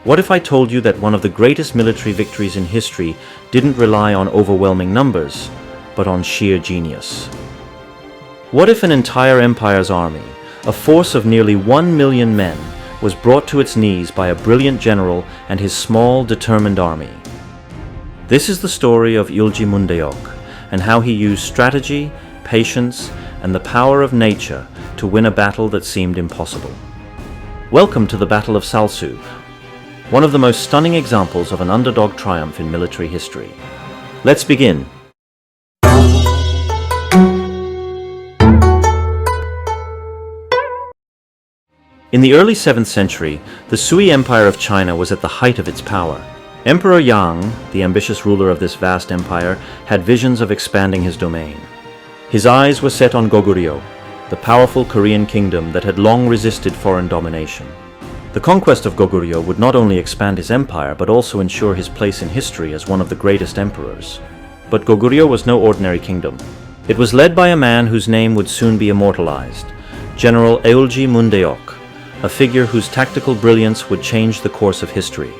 What if I told you that one of the greatest military victories in history didn't rely on overwhelming numbers, but on sheer genius? What if an entire empire's army, a force of nearly 1 million men, was brought to its knees by a brilliant general and his small, determined army? This is the story of Ilji Mundeok and how he used strategy, patience, and the power of nature to win a battle that seemed impossible. Welcome to the Battle of Salsu, one of the most stunning examples of an underdog triumph in military history. Let's begin. In the early 7th century, the Sui Empire of China was at the height of its power. Emperor Yang, the ambitious ruler of this vast empire, had visions of expanding his domain. His eyes were set on Goguryeo, the powerful Korean kingdom that had long resisted foreign domination. The conquest of Goguryeo would not only expand his empire, but also ensure his place in history as one of the greatest emperors. But Goguryeo was no ordinary kingdom. It was led by a man whose name would soon be immortalized, General Eulji Mundeok, a figure whose tactical brilliance would change the course of history.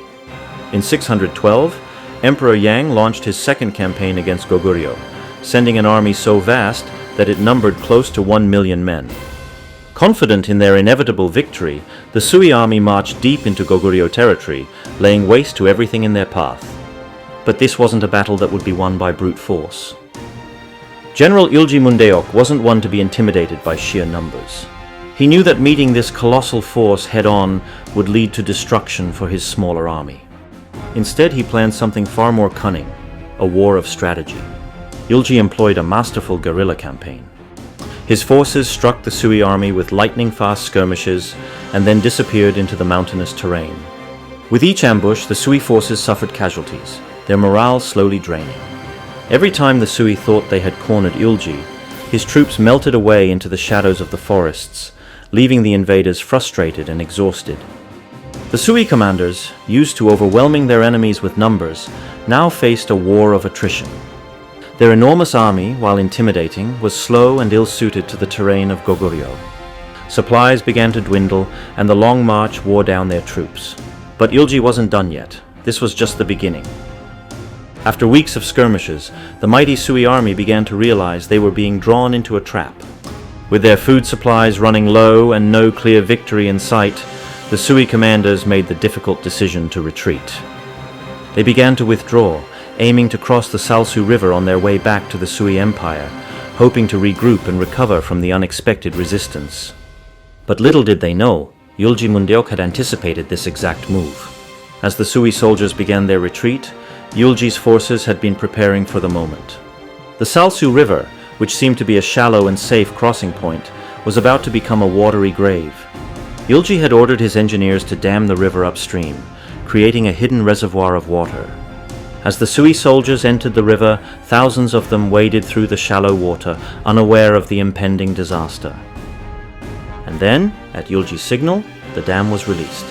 In 612, Emperor Yang launched his second campaign against Goguryeo, sending an army so vast that it numbered close to 1 million men. Confident in their inevitable victory, the Sui army marched deep into Goguryeo territory, laying waste to everything in their path. But this wasn't a battle that would be won by brute force. General Ilji Mundeok wasn't one to be intimidated by sheer numbers. He knew that meeting this colossal force head-on would lead to destruction for his smaller army. Instead, he planned something far more cunning, a war of strategy. Ilji employed a masterful guerrilla campaign. His forces struck the Sui army with lightning-fast skirmishes and then disappeared into the mountainous terrain. With each ambush, the Sui forces suffered casualties, their morale slowly draining. Every time the Sui thought they had cornered Ilji, his troops melted away into the shadows of the forests, leaving the invaders frustrated and exhausted. The Sui commanders, used to overwhelming their enemies with numbers, now faced a war of attrition. Their enormous army, while intimidating, was slow and ill-suited to the terrain of Goguryeo. Supplies began to dwindle, and the long march wore down their troops. But Ilji wasn't done yet. This was just the beginning. After weeks of skirmishes, the mighty Sui army began to realize they were being drawn into a trap. With their food supplies running low and no clear victory in sight, the Sui commanders made the difficult decision to retreat. They began to withdraw, aiming to cross the Salsu River on their way back to the Sui Empire, hoping to regroup and recover from the unexpected resistance. But little did they know, Ilji Mundeok had anticipated this exact move. As the Sui soldiers began their retreat, Ilji's forces had been preparing for the moment. The Salsu River, which seemed to be a shallow and safe crossing point, was about to become a watery grave. Ilji had ordered his engineers to dam the river upstream, creating a hidden reservoir of water. As the Sui soldiers entered the river, thousands of them waded through the shallow water, unaware of the impending disaster. And then, at Ilji's signal, the dam was released.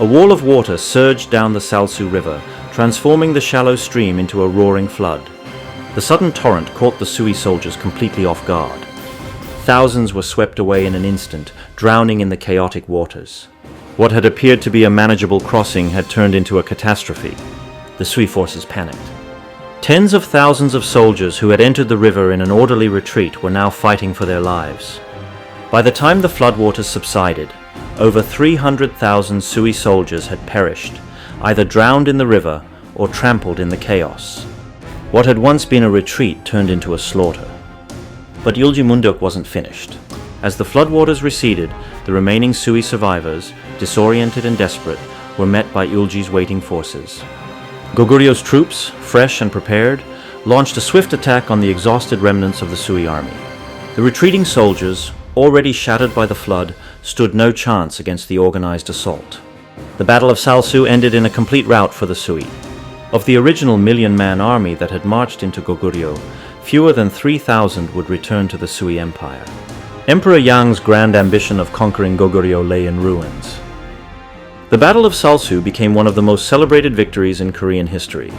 A wall of water surged down the Salsu River, transforming the shallow stream into a roaring flood. The sudden torrent caught the Sui soldiers completely off guard. Thousands were swept away in an instant, drowning in the chaotic waters. What had appeared to be a manageable crossing had turned into a catastrophe. The Sui forces panicked. Tens of thousands of soldiers who had entered the river in an orderly retreat were now fighting for their lives. By the time the floodwaters subsided, over 300,000 Sui soldiers had perished, either drowned in the river or trampled in the chaos. What had once been a retreat turned into a slaughter. But Ilji Mundeok wasn't finished. As the floodwaters receded, the remaining Sui survivors, disoriented and desperate, were met by Ilji's waiting forces. Goguryeo's troops, fresh and prepared, launched a swift attack on the exhausted remnants of the Sui army. The retreating soldiers, already shattered by the flood, stood no chance against the organized assault. The Battle of Salsu ended in a complete rout for the Sui. Of the original million-man army that had marched into Goguryeo, fewer than 3,000 would return to the Sui Empire. Emperor Yang's grand ambition of conquering Goguryeo lay in ruins. The Battle of Salsu became one of the most celebrated victories in Korean history.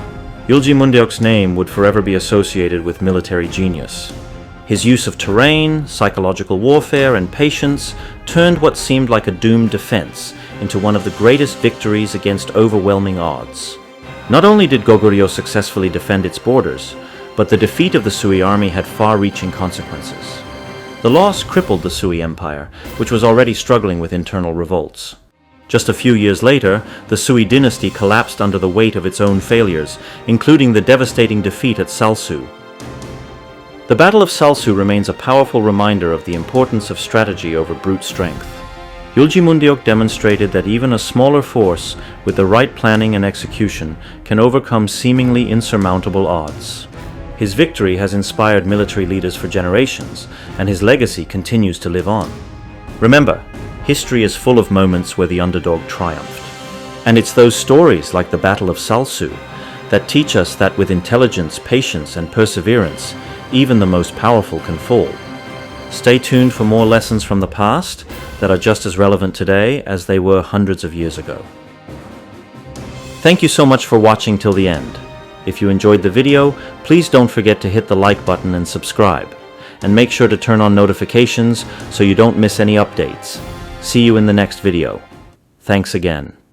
Ilji Mundeok's name would forever be associated with military genius. His use of terrain, psychological warfare, and patience turned what seemed like a doomed defense into one of the greatest victories against overwhelming odds. Not only did Goguryeo successfully defend its borders, but the defeat of the Sui army had far-reaching consequences. The loss crippled the Sui Empire, which was already struggling with internal revolts. Just a few years later, the Sui dynasty collapsed under the weight of its own failures, including the devastating defeat at Salsu. The Battle of Salsu remains a powerful reminder of the importance of strategy over brute strength. Yulji Mundeok demonstrated that even a smaller force, with the right planning and execution, can overcome seemingly insurmountable odds. His victory has inspired military leaders for generations, and his legacy continues to live on. Remember, history is full of moments where the underdog triumphed. And it's those stories like the Battle of Salsu that teach us that with intelligence, patience, and perseverance, even the most powerful can fall. Stay tuned for more lessons from the past that are just as relevant today as they were hundreds of years ago. Thank you so much for watching till the end. If you enjoyed the video, please don't forget to hit the like button and subscribe. And make sure to turn on notifications so you don't miss any updates. See you in the next video. Thanks again.